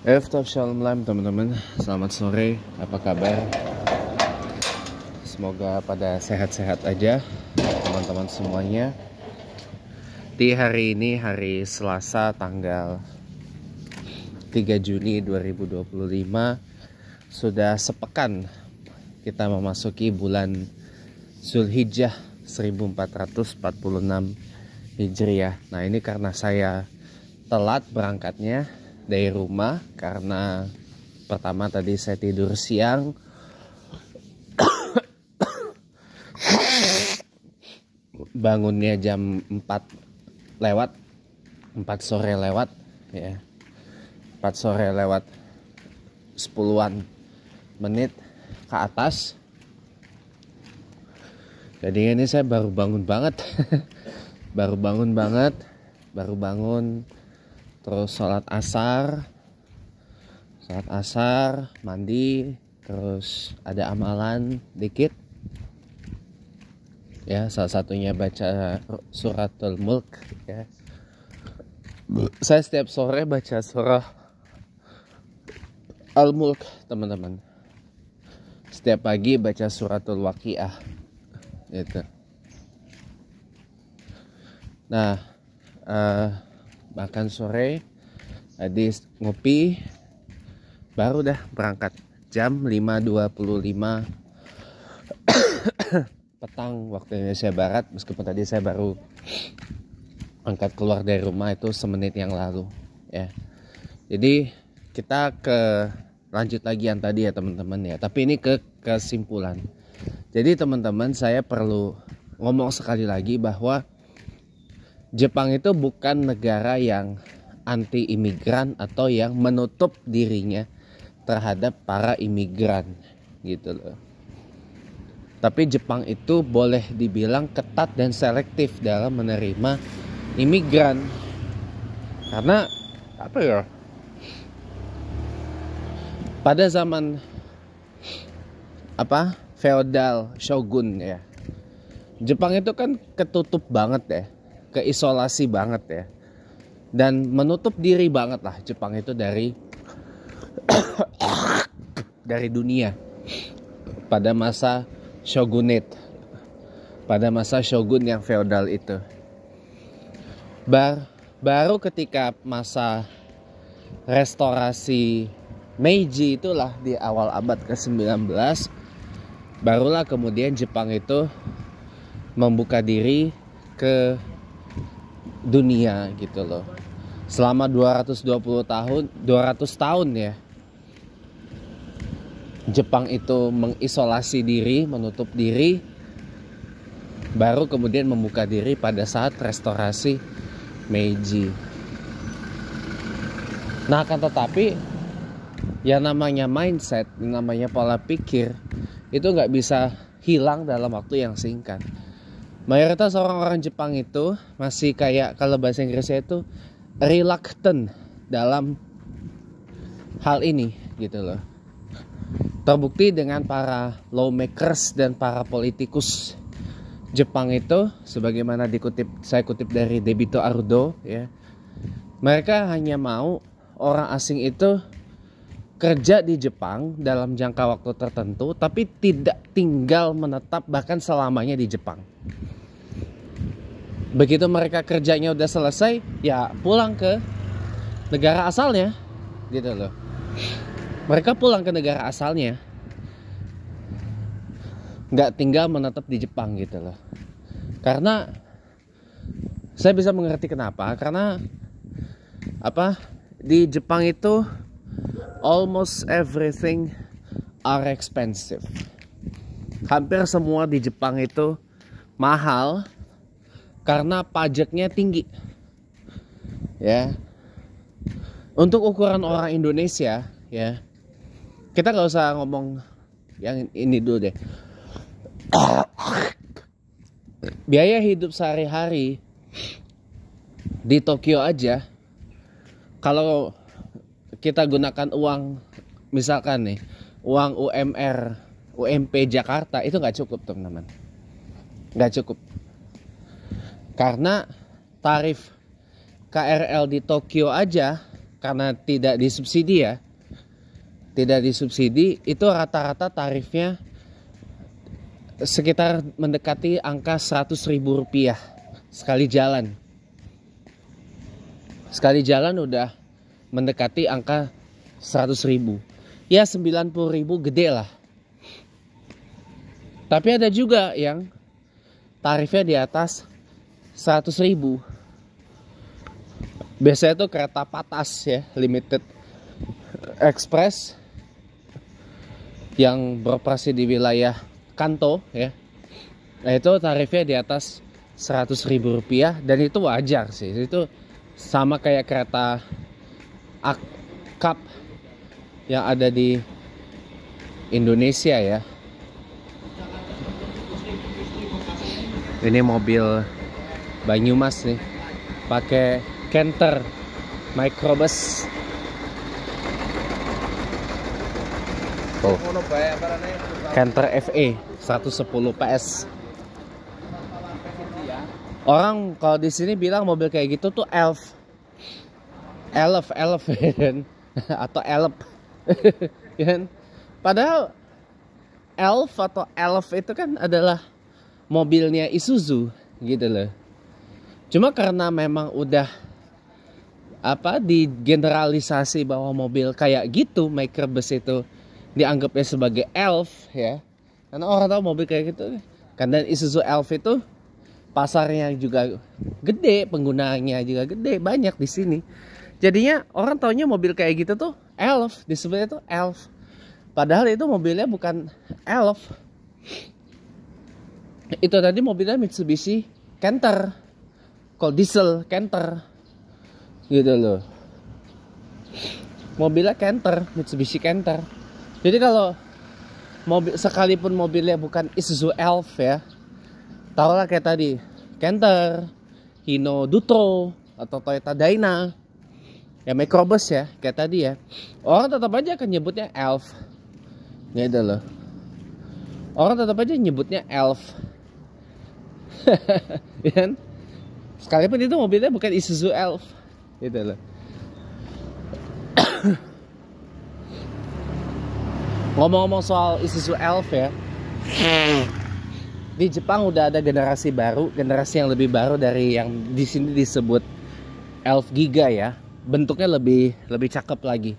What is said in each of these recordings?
Eftaf Shalom Lam teman-teman, selamat sore, apa kabar? Semoga pada sehat-sehat aja teman-teman semuanya. Di hari ini, hari Selasa tanggal 3 Juni 2025, sudah sepekan kita memasuki bulan Zulhijjah 1446 Hijriah. Nah, ini karena saya telat berangkatnya dari rumah karena pertama tadi saya tidur siang, bangunnya jam 4 lewat 4 sore lewat ya, 4 sore lewat 10-an menit ke atas. Jadi ini saya baru bangun banget baru bangun terus sholat asar, mandi, terus ada amalan dikit ya, salah satunya baca suratul mulk ya. Saya setiap sore baca surah al-mulk teman-teman, setiap pagi baca suratul waqiah gitu. Nah, makan sore, tadi ngopi, baru dah berangkat jam 5.25 petang waktu Indonesia Barat, meskipun tadi saya baru angkat keluar dari rumah itu semenit yang lalu ya. Jadi kita lanjut lagi yang tadi ya teman-teman ya, tapi ini ke kesimpulan. Jadi teman-teman, saya perlu ngomong sekali lagi bahwa Jepang itu bukan negara yang anti imigran atau yang menutup dirinya terhadap para imigran gitu loh. Tapi Jepang itu boleh dibilang ketat dan selektif dalam menerima imigran. Karena apa ya? Pada zaman feodal shogun ya, Jepang itu kan ketutup banget ya, keisolasi banget ya, dan menutup diri banget lah Jepang itu dari dunia pada masa shogunate, pada masa shogun yang feodal itu. Baru ketika masa restorasi Meiji itulah di awal abad ke-19, barulah kemudian Jepang itu membuka diri ke dunia gitu loh. Selama 200 tahun ya, Jepang itu mengisolasi diri, menutup diri, baru kemudian membuka diri pada saat restorasi Meiji. Nah, akan tetapi yang namanya mindset, yang namanya pola pikir itu nggak bisa hilang dalam waktu yang singkat. Mayoritas orang-orang Jepang itu masih kayak, kalau bahasa Inggrisnya itu reluctant dalam hal ini gitu loh. Terbukti dengan para lawmakers dan para politikus Jepang itu, sebagaimana saya kutip dari Debito Ardo ya. Mereka hanya mau orang asing itu kerja di Jepang dalam jangka waktu tertentu, tapi tidak tinggal menetap bahkan selamanya di Jepang. Begitu mereka kerjanya udah selesai, ya pulang ke negara asalnya gitu loh. Mereka pulang ke negara asalnya, nggak tinggal menetap di Jepang gitu loh. Karena saya bisa mengerti kenapa. Karena di Jepang itu almost everything are expensive. Hampir semua di Jepang itu mahal karena pajaknya tinggi ya. Untuk ukuran orang Indonesia ya, kita nggak usah ngomong yang ini dulu deh. Biaya hidup sehari-hari di Tokyo aja, kalau kita gunakan uang, misalkan nih, uang UMP Jakarta, itu nggak cukup teman-teman, nggak cukup. Karena tarif KRL di Tokyo aja karena tidak disubsidi ya. Tidak disubsidi, itu rata-rata tarifnya sekitar mendekati angka Rp100.000 sekali jalan. Sekali jalan udah mendekati angka 100.000. Ya 90.000 gede lah. Tapi ada juga yang tarifnya di atas 100.000. Biasanya tuh kereta patas ya, limited express yang beroperasi di wilayah Kanto ya. Nah itu tarifnya di atas Rp100.000 dan itu wajar sih. Itu sama kayak kereta akap yang ada di Indonesia ya. Ini mobil Banyumas nih, pakai Canter microbus. Oh. Canter FE 110 PS. Orang kalau di sini bilang mobil kayak gitu tuh elf atau elf. Kan? Padahal elf atau elf itu kan adalah mobilnya Isuzu gitu loh. Cuma karena memang udah digeneralisasi bahwa mobil kayak gitu microbus itu dianggapnya sebagai elf ya. Karena orang tahu mobil kayak gitu kan, dan Isuzu elf itu pasarnya juga gede, penggunaannya juga gede, banyak di sini. Jadinya orang taunya mobil kayak gitu tuh elf, disebutnya tuh elf. Padahal itu mobilnya bukan elf. Itu tadi mobilnya Mitsubishi Canter, kalau diesel Canter gitu loh. Mobilnya Canter, Mitsubishi Canter. Jadi kalau mobil, sekalipun mobilnya bukan Isuzu Elf ya, taruhlah kayak tadi Canter, Hino Dutro atau Toyota Dyna ya, microbus ya kayak tadi ya, orang tetap aja akan nyebutnya Elf gitu loh. Orang tetap aja nyebutnya Elf. Ya, sekalipun itu mobilnya bukan Isuzu Elf gitu loh. Ngomong-ngomong soal Isuzu Elf ya, di Jepang udah ada generasi baru, generasi yang lebih baru dari yang di sini disebut Elf Giga ya. Bentuknya lebih cakep lagi.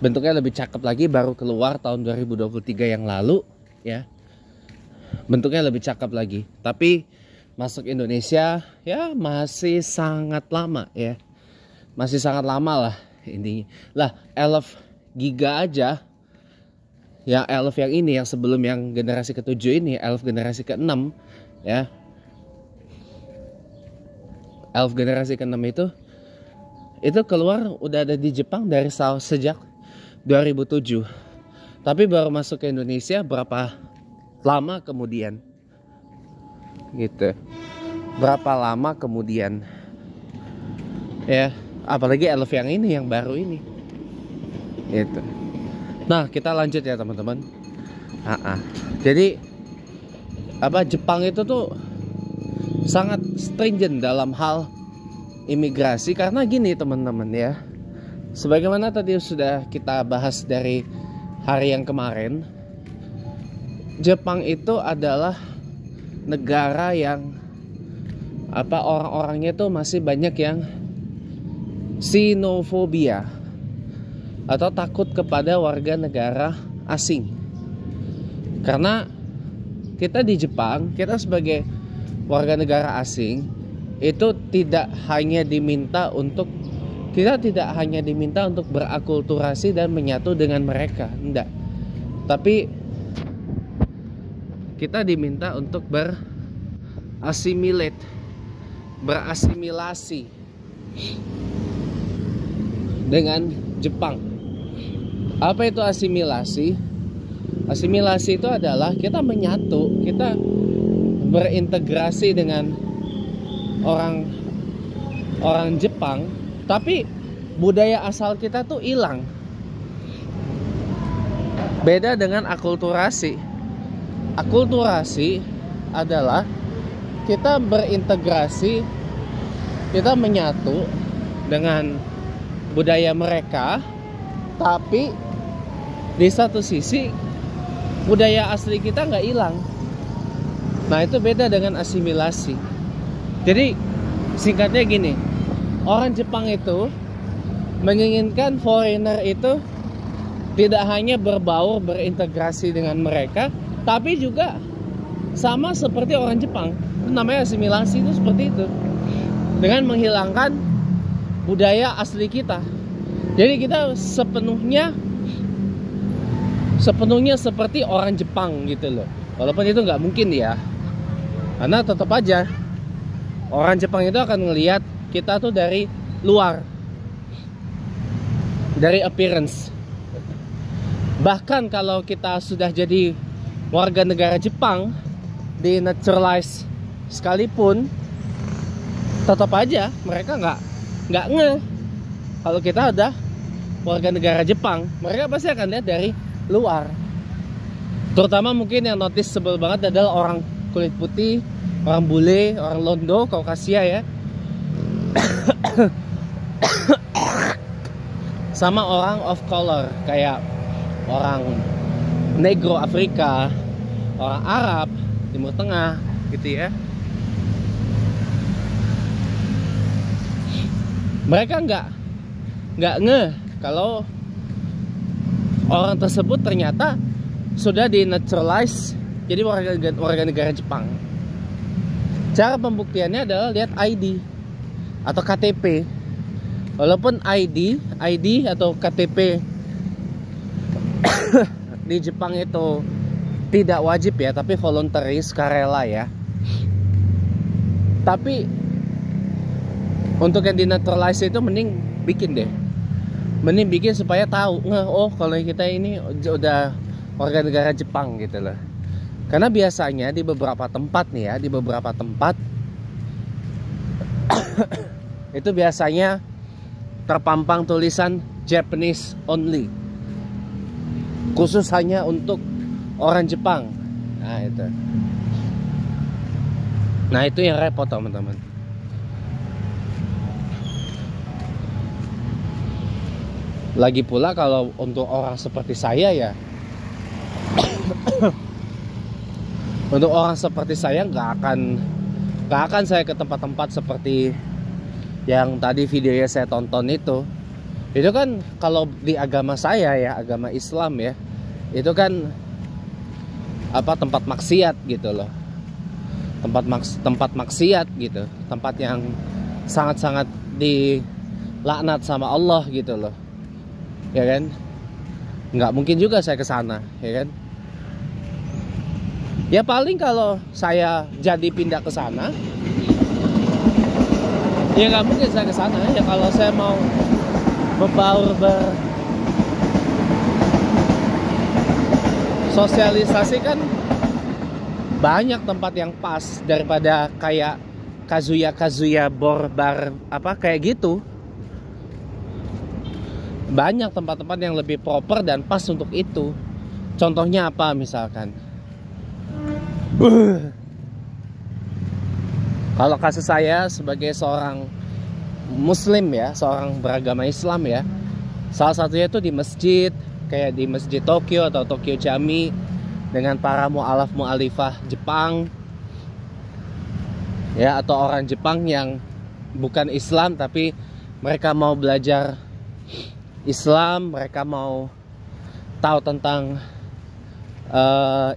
Bentuknya lebih cakep lagi, baru keluar tahun 2023 yang lalu ya. Bentuknya lebih cakep lagi. Tapi masuk Indonesia ya masih sangat lama ya. Masih sangat lama lah intinya. Lah Elf Giga aja, yang Elf yang ini, yang sebelum yang generasi ke-7 ini, Elf generasi ke-6 ya. Elf generasi ke-6 itu keluar udah ada di Jepang dari sejak 2007. Tapi baru masuk ke Indonesia berapa lama kemudian gitu. Berapa lama kemudian ya, apalagi Elf yang ini, yang baru ini gitu. Nah kita lanjut ya teman-teman. Jadi Jepang itu tuh sangat stringent dalam hal imigrasi, karena gini teman-teman ya, sebagaimana tadi sudah kita bahas dari hari yang kemarin, Jepang itu adalah negara yang orang-orangnya tuh masih banyak yang xenofobia atau takut kepada warga negara asing. Karena kita di Jepang, kita sebagai warga negara asing itu tidak hanya diminta untuk berakulturasi dan menyatu dengan mereka, enggak. Tapi kita diminta untuk berasimilasi dengan Jepang. Apa itu asimilasi? Asimilasi itu adalah kita menyatu, kita berintegrasi dengan orang Jepang, tapi budaya asal kita tuh hilang. Beda dengan akulturasi. Akulturasi adalah kita berintegrasi, kita menyatu dengan budaya mereka, tapi di satu sisi budaya asli kita nggak hilang. Nah, itu beda dengan asimilasi. Jadi singkatnya gini, orang Jepang itu menginginkan foreigner itu tidak hanya berbaur, berintegrasi dengan mereka, tapi juga sama seperti orang Jepang. Itu namanya asimilasi, itu seperti itu, dengan menghilangkan budaya asli kita. Jadi kita sepenuhnya seperti orang Jepang gitu loh. Walaupun itu nggak mungkin ya, karena tetap aja orang Jepang itu akan ngelihat kita tuh dari luar, dari appearance. Bahkan kalau kita sudah jadi warga negara Jepang, di naturalize sekalipun, tetap aja mereka nggak ngeh kalau kita ada warga negara Jepang. Mereka pasti akan lihat dari luar. Terutama mungkin yang noticeable banget adalah orang kulit putih, orang bule, orang Londo, Kaukasia ya. Sama orang of color kayak orang Negro Afrika, orang Arab, Timur Tengah gitu ya. Mereka nggak ngeh kalau orang tersebut ternyata sudah dinaturalize jadi warga negara Jepang. Cara pembuktiannya adalah lihat ID atau KTP. Walaupun ID atau KTP di Jepang itu tidak wajib ya, tapi voluntary, sukarela ya. Tapi untuk yang dinaturalize itu mending bikin supaya tahu, oh kalau kita ini udah warga negara Jepang gitu loh. Karena biasanya di beberapa tempat nih ya, itu biasanya terpampang tulisan Japanese only, khusus hanya untuk orang Jepang. Nah itu yang repot teman-teman. Lagi pula kalau untuk orang seperti saya ya, untuk orang seperti saya nggak akan saya ke tempat-tempat seperti yang tadi videonya saya tonton itu. Itu kan kalau di agama saya ya, agama Islam ya, itu kan tempat maksiat gitu loh, tempat maksiat gitu, tempat yang sangat-sangat dilaknat sama Allah gitu loh, ya kan. Nggak mungkin juga saya ke sana, ya kan. Ya paling kalau saya jadi pindah ke sana, ya nggak mungkin saya ke sana. Ya kalau saya mau membaur bersosialisasi kan banyak tempat yang pas daripada kayak Kazuya bar kayak gitu. Banyak tempat-tempat yang lebih proper dan pas untuk itu. Contohnya apa misalkan? Kalau kasus saya sebagai seorang Muslim ya, seorang beragama Islam ya, salah satunya itu di masjid, kayak di Masjid Tokyo atau Tokyo Jami, dengan para mu'alaf-mu'alifah Jepang ya, atau orang Jepang yang bukan Islam tapi mereka mau belajar Islam, mereka mau tahu tentang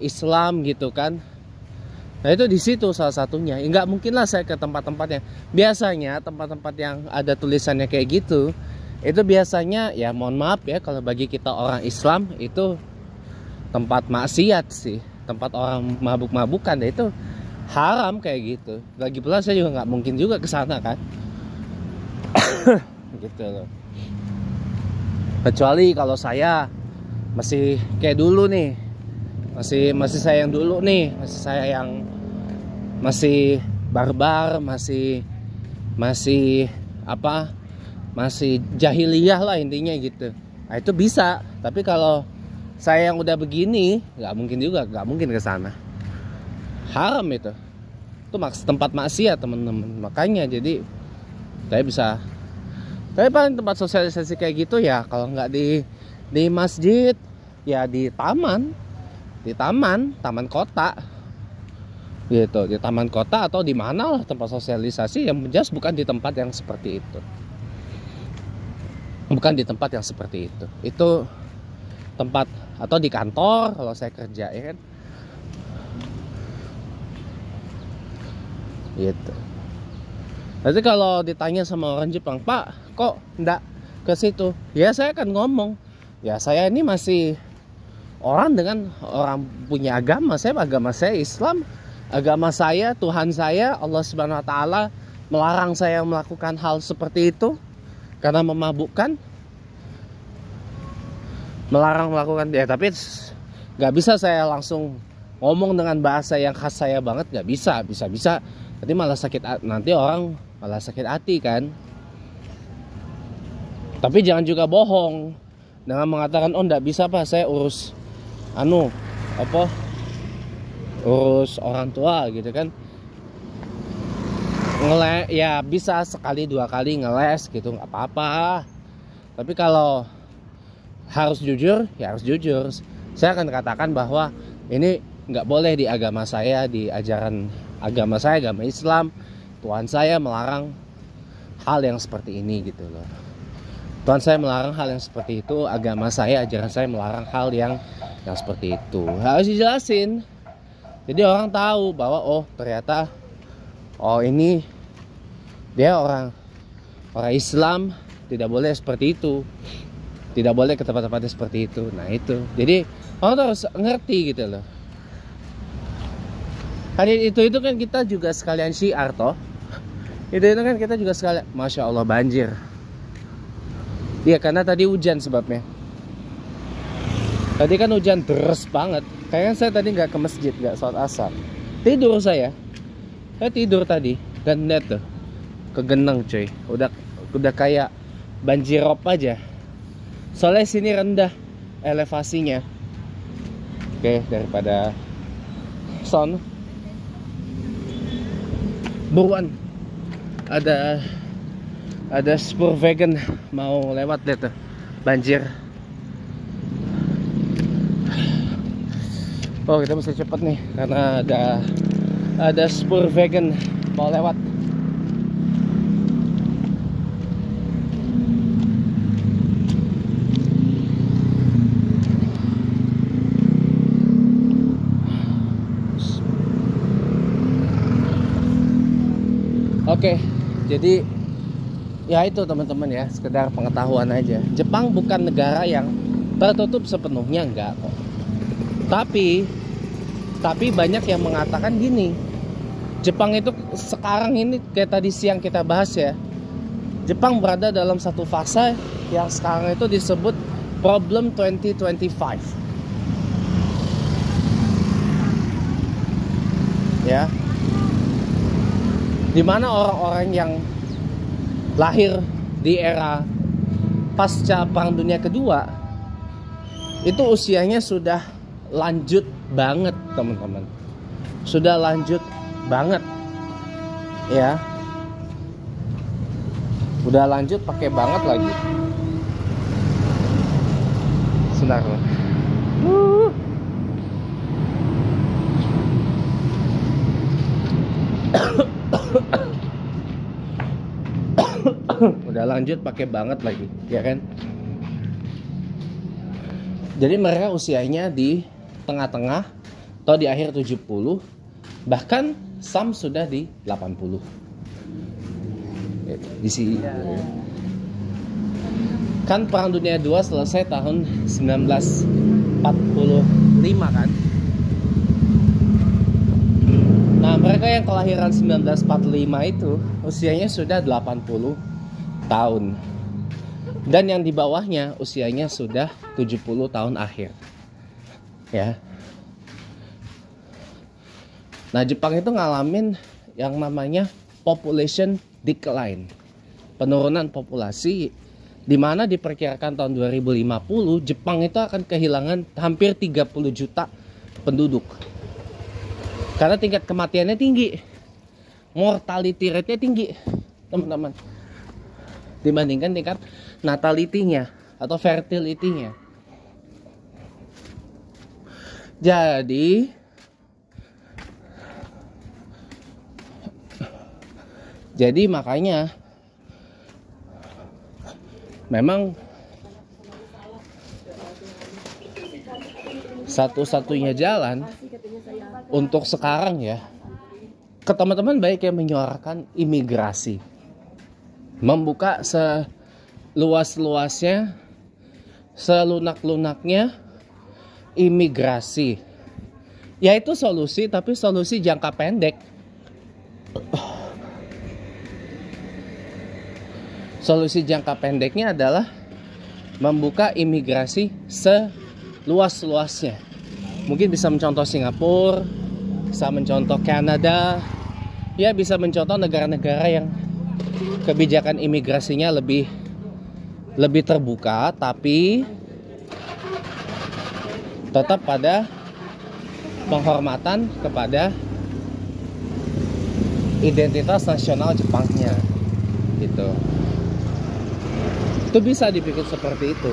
Islam gitu kan. Nah itu di situ salah satunya. Nggak mungkin lah saya ke tempat-tempat yang biasanya tempat-tempat yang ada tulisannya kayak gitu. Itu biasanya ya mohon maaf ya, kalau bagi kita orang Islam itu tempat maksiat sih, tempat orang mabuk-mabukan. Itu haram kayak gitu. Lagi pula saya juga nggak mungkin juga ke sana kan. Gitu loh. Kecuali kalau saya masih kayak dulu nih, masih saya yang dulu nih, masih saya yang masih barbar, masih jahiliyah lah intinya gitu. Nah itu bisa. Tapi kalau saya yang udah begini, nggak mungkin ke sana. Haram itu tempat maksiat teman-teman. Makanya jadi saya bisa Tapi paling tempat sosialisasi kayak gitu ya kalau nggak di masjid ya di taman kota gitu, di taman kota atau di mana lah tempat sosialisasi, yang jelas bukan di tempat yang seperti itu. Bukan di tempat yang seperti itu. Itu tempat atau di kantor kalau saya kerja ya kan. Gitu. Nanti kalau ditanya sama orang Jepang, "Pak, kok enggak ke situ?" Ya saya akan ngomong, ya saya ini masih orang punya agama. Agama saya Islam. Agama saya, Tuhan saya, Allah Subhanahu wa taala melarang saya melakukan hal seperti itu karena memabukkan. Melarang melakukan ya, tapi nggak bisa saya langsung ngomong dengan bahasa yang khas saya banget, nggak bisa. Nanti malah nanti orang malah sakit hati kan. Tapi jangan juga bohong dengan mengatakan, "Oh nggak bisa Pak, saya urus urus orang tua," gitu kan. Ya bisa sekali dua kali ngeles gitu, nggak apa-apa. Tapi kalau harus jujur, ya harus jujur. Saya akan katakan bahwa ini nggak boleh di agama saya, di ajaran agama saya, agama Islam. Tuhan saya melarang hal yang seperti ini gitu loh. Tuhan saya melarang hal yang seperti itu, agama saya, ajaran saya melarang hal yang seperti itu. Harus dijelasin. Jadi orang tahu bahwa ternyata ini dia orang Islam, tidak boleh seperti itu. Tidak boleh ke tempat-tempatnya seperti itu. Nah itu. Jadi orang harus ngerti gitu loh. Kan itu kan kita juga sekalian syiar toh. Itu kan kita juga sekalian. Masya Allah banjir. Iya karena tadi hujan sebabnya. Tadi kan hujan deras banget. Kayaknya saya tadi nggak ke masjid, nggak sholat asar. Tidur saya. Saya tidur tadi dan lihat tuh kegenang cuy. Udah kayak banjirop aja. Soalnya sini rendah elevasinya. Oke, daripada son. Buruan. Ada spur vegan mau lewat deh tuh. Banjir. Oh, kita mesti cepet nih karena ada spur vegan mau lewat. Oke, jadi ya itu teman-teman ya, sekedar pengetahuan aja. Jepang bukan negara yang tertutup sepenuhnya, enggak kok. Tapi banyak yang mengatakan gini, Jepang itu sekarang ini kayak tadi siang kita bahas ya, Jepang berada dalam satu fase yang sekarang itu disebut problem 2025. Ya. Dimana orang-orang yang lahir di era pasca Perang Dunia Kedua itu usianya sudah lanjut banget teman-teman, sudah lanjut banget ya, udah lanjut pakai banget lagi. Sebentar. Udah lanjut pakai banget lagi ya kan. Jadi mereka usianya di tengah-tengah atau di akhir 70, bahkan some sudah di 80 di sini. Kan Perang Dunia II selesai tahun 1945 kan. Nah mereka yang kelahiran 1945 itu usianya sudah 80 tahun. Dan yang di bawahnya usianya sudah 70 tahun akhir. Ya. Nah, Jepang itu ngalamin yang namanya population decline. Penurunan populasi, di mana diperkirakan tahun 2050 Jepang itu akan kehilangan hampir 30 juta penduduk. Karena tingkat kematiannya tinggi. Mortality rate-nya tinggi, teman-teman. dibandingkan tingkat natality-nya atau fertility-nya. Jadi makanya memang satu-satunya jalan untuk sekarang ya, ke teman-teman baik yang menyuarakan imigrasi, membuka seluas-luasnya, selunak-lunaknya imigrasi. Yaitu solusi, tapi solusi jangka pendek. Solusi jangka pendeknya adalah membuka imigrasi seluas-luasnya. Mungkin bisa mencontoh Singapura, bisa mencontoh Kanada, ya bisa mencontoh negara-negara yang kebijakan imigrasinya lebih terbuka, tapi tetap pada penghormatan kepada identitas nasional Jepangnya gitu. Itu bisa dipikir seperti itu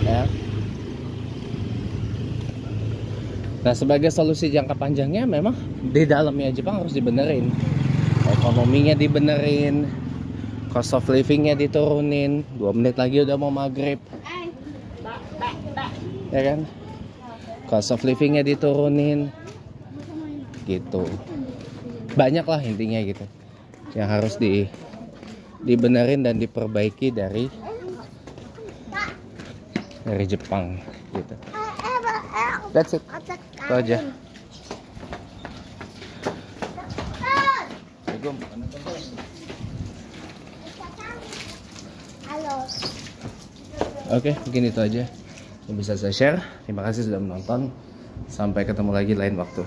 ya. Nah, sebagai solusi jangka panjangnya memang di dalamnya Jepang harus dibenerin, ekonominya dibenerin, cost of livingnya diturunin. 2 menit lagi udah mau maghrib ya kan, cost of livingnya diturunin gitu. Banyak lah intinya gitu yang harus dibenerin dan diperbaiki dari Jepang gitu. That's it. Itu aja. Oke, mungkin itu aja yang bisa saya share. Terima kasih sudah menonton. Sampai ketemu lagi lain waktu.